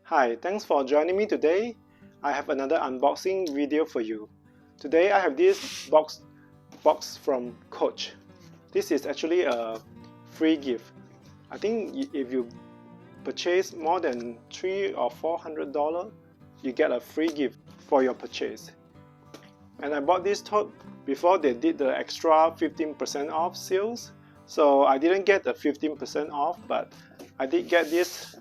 Hi, thanks for joining me today. I have another unboxing video for you. Today I have this box from Coach. This is actually a free gift. I think if you purchase more than $300 or $400, you get a free gift for your purchase. And I bought this tote before they did the extra 15% off sales. So I didn't get the 15% off, but I did get this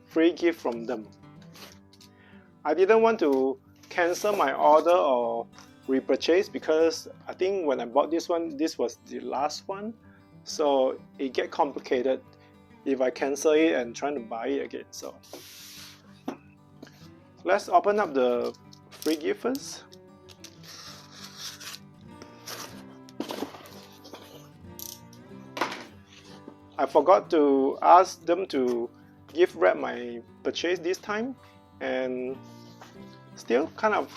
free gift from them. I didn't want to cancel my order or repurchase because I think when I bought this one, this was the last one. So it get complicated if I cancel it and trying to buy it again. So let's open up the free gift first. I forgot to ask them to gift wrap my purchase this time, and still kind of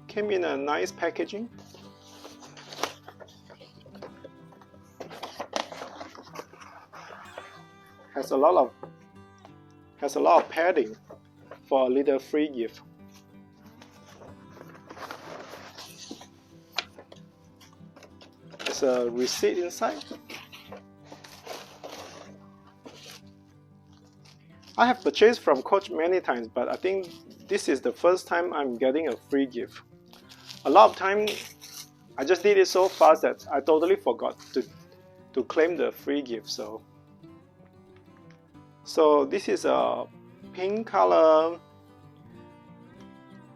came in a nice packaging. Has a lot of padding for a little free gift. There's a receipt inside. I have purchased from Coach many times, but I think this is the first time I'm getting a free gift. A lot of time I just did it so fast that I totally forgot to claim the free gift. So this is a pink color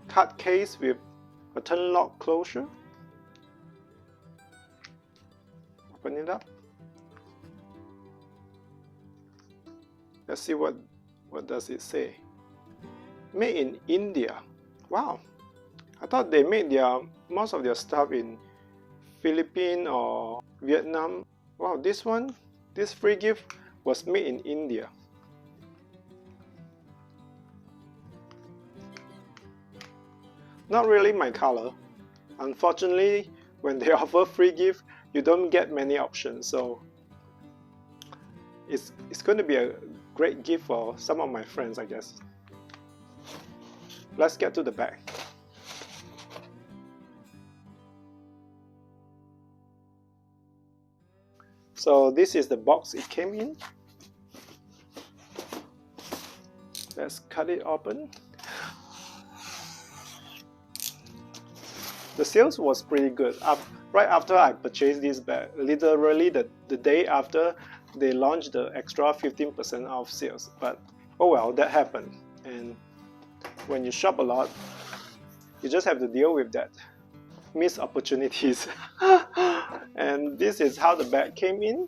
card case with a turn lock closure. Open it up. Let's see what does it say. Made in India. Wow, I thought they made most of their stuff in Philippines or Vietnam. Wow, this free gift was made in India. Not really my color. Unfortunately, when they offer free gift, you don't get many options, so it's going to be a great gift for some of my friends, I guess. Let's get to the bag. So this is the box it came in. Let's cut it open. The sales was pretty good. Right after I purchased this bag, literally the day after they launched the extra 15% off sales. But oh well, that happened. And when you shop a lot, you just have to deal with that. Missed opportunities. And this is how the bag came in.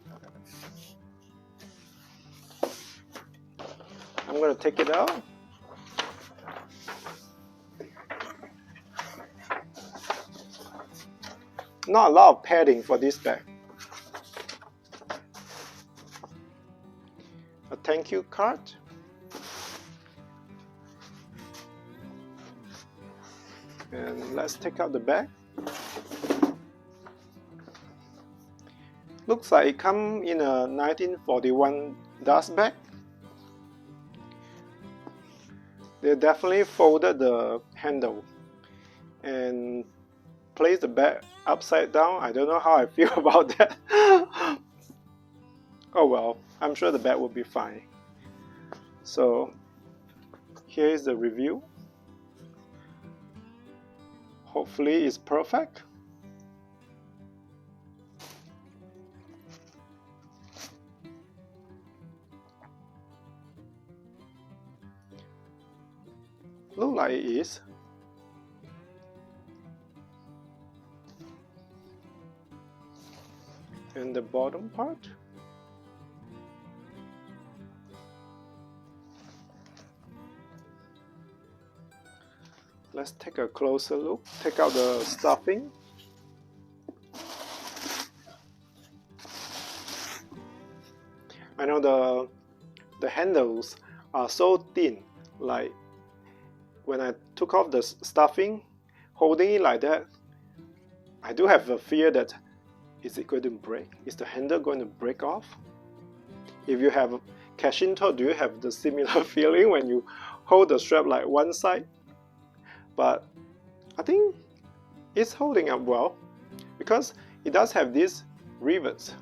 I'm going to take it out. Not a lot of padding for this bag. A thank you card. And let's take out the bag. Looks like it comes in a 1941 dust bag. They definitely folded the handle and placed the bag upside down. I don't know how I feel about that. Oh well, I'm sure the bag will be fine. So here is the review. Hopefully it's perfect. Look like it is. And the bottom part. Let's take a closer look. Take out the stuffing. I know the handles are so thin, like when I took off the stuffing, holding it like that, I do have a fear that is it going to break? Is the handle going to break off? If you have Cashin Tote, do you have the similar feeling when you hold the strap like one side? But I think it's holding up well because it does have these rivets.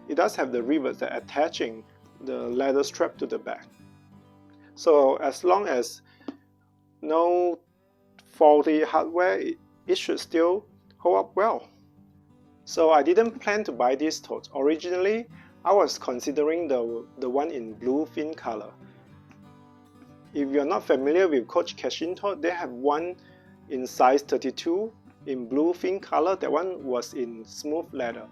It does have the rivets that are attaching the leather strap to the back. So as long as no faulty hardware, it should still hold up well. So I didn't plan to buy this tote. Originally, I was considering the one in blue fin color. If you're not familiar with Coach Cashin Tote, they have one in size 32 in blue fin color. That one was in smooth leather.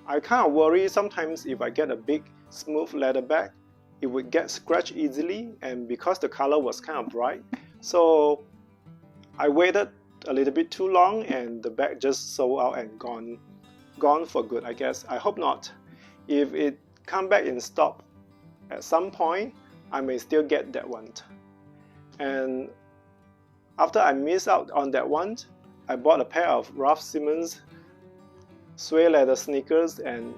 I kind of worry sometimes if I get a big smooth leather bag, it would get scratched easily, and because the color was kind of bright, so I waited a little bit too long and the bag just sold out and gone for good, I guess. I hope not. If it come back in stock at some point, I may still get that one. And after I missed out on that one, I bought a pair of Ralph Simmons suede leather sneakers, and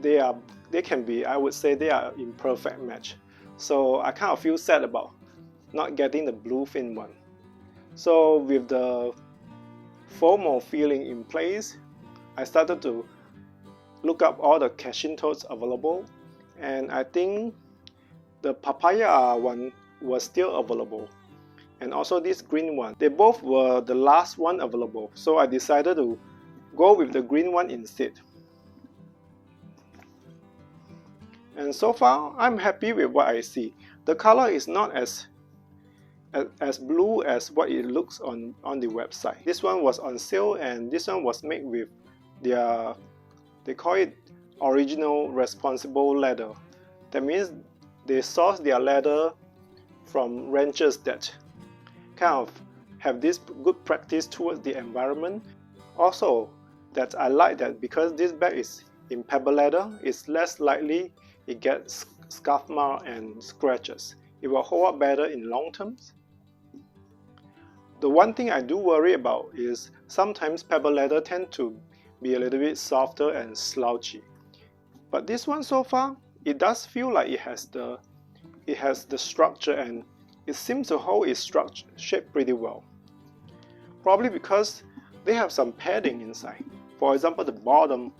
they can be, I would say they are in perfect match. So I kind of feel sad about not getting the blue fin one. So with the FOMO feeling in place, I started to look up all the Cashin totes available, and I think the papaya one was still available, and also this green one. They both were the last one available, so I decided to go with the green one instead. And so far, I'm happy with what I see. The color is not as blue as what it looks on the website. This one was on sale, and this one was made with their, they call it original responsible leather. That means they source their leather from ranchers that kind of have this good practice towards the environment. Also, that I like that because this bag is in pebble leather, it's less likely it gets scuff mark and scratches. It will hold up better in long terms. The one thing I do worry about is sometimes pebble leather tend to be a little bit softer and slouchy. But this one so far, it does feel like it has the structure, and it seems to hold its structure shape pretty well. Probably because they have some padding inside. For example, the bottom,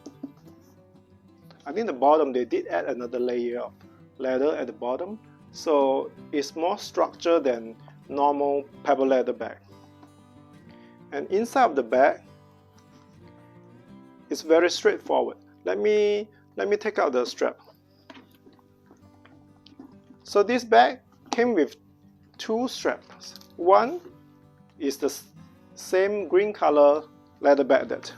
I think the bottom they did add another layer of leather at the bottom, so it's more structured than normal pebble leather bag. And inside of the bag, it's very straightforward. Let me take out the strap. So this bag came with two straps. One is the same green color leather bag that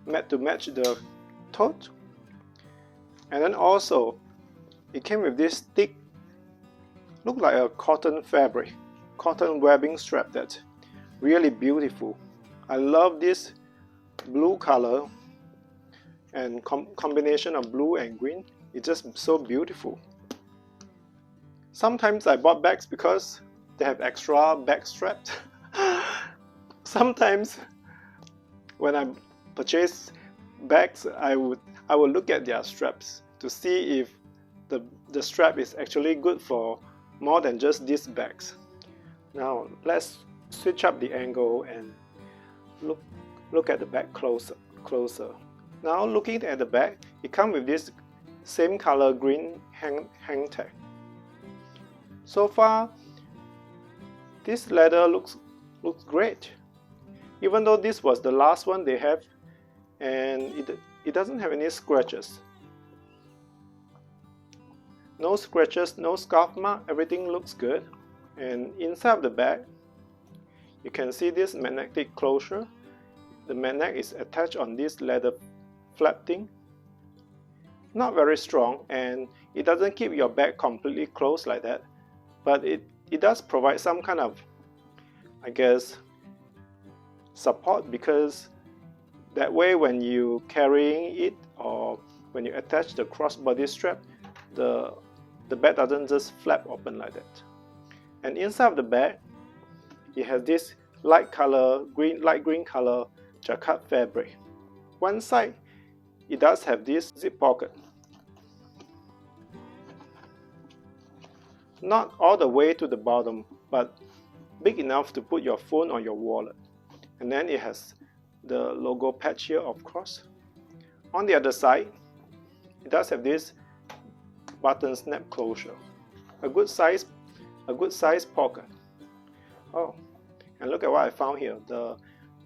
meant to match the tote, and then also it came with this thick, look like a cotton fabric, cotton webbing strap that's really beautiful. I love this blue color and combination of blue and green. It's just so beautiful. Sometimes I bought bags because they have extra back straps. Sometimes when I purchase bags, I would look at their straps to see if the strap is actually good for more than just these bags. Now let's switch up the angle and look at the bag closer. Now looking at the bag, it comes with this same color green hang tag. So far, this leather looks great. Even though this was the last one they have, and it doesn't have any scratches. No scratches, no scuff mark, everything looks good. And inside of the bag, you can see this magnetic closure. The magnet is attached on this leather flap thing. Not very strong, and it doesn't keep your bag completely closed like that, but it does provide some kind of, I guess, support, because that way when you carrying it or when you attach the crossbody strap, the bag doesn't just flap open like that. And inside of the bag, it has this light green color jacquard fabric. One side, it does have this zip pocket. Not all the way to the bottom, but big enough to put your phone or your wallet. And then it has the logo patch here, of course. On the other side, it does have this button snap closure. A good size pocket. Oh, and look at what I found here, the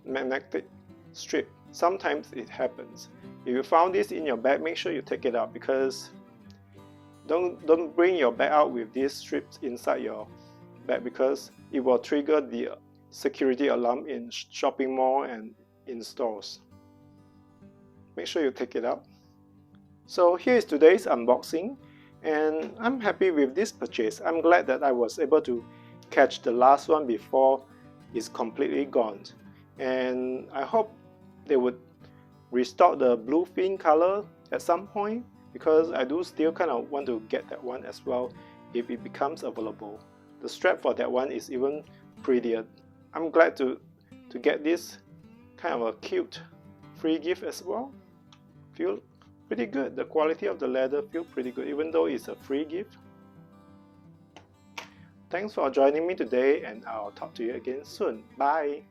magnetic strip. Sometimes it happens. If you found this in your bag, make sure you take it out, because don't bring your bag out with these strips inside your bag, because it will trigger the security alarm in shopping mall and in stores. Make sure you take it out. So here is today's unboxing, and I'm happy with this purchase. I'm glad that I was able to catch the last one before it's completely gone, and I hope they would restock the blue fin color at some point, because I do still kind of want to get that one as well if it becomes available. The strap for that one is even prettier. I'm glad to get this kind of a cute free gift as well. Feel pretty good. The quality of the leather feels pretty good, even though it's a free gift. Thanks for joining me today, and I'll talk to you again soon. Bye!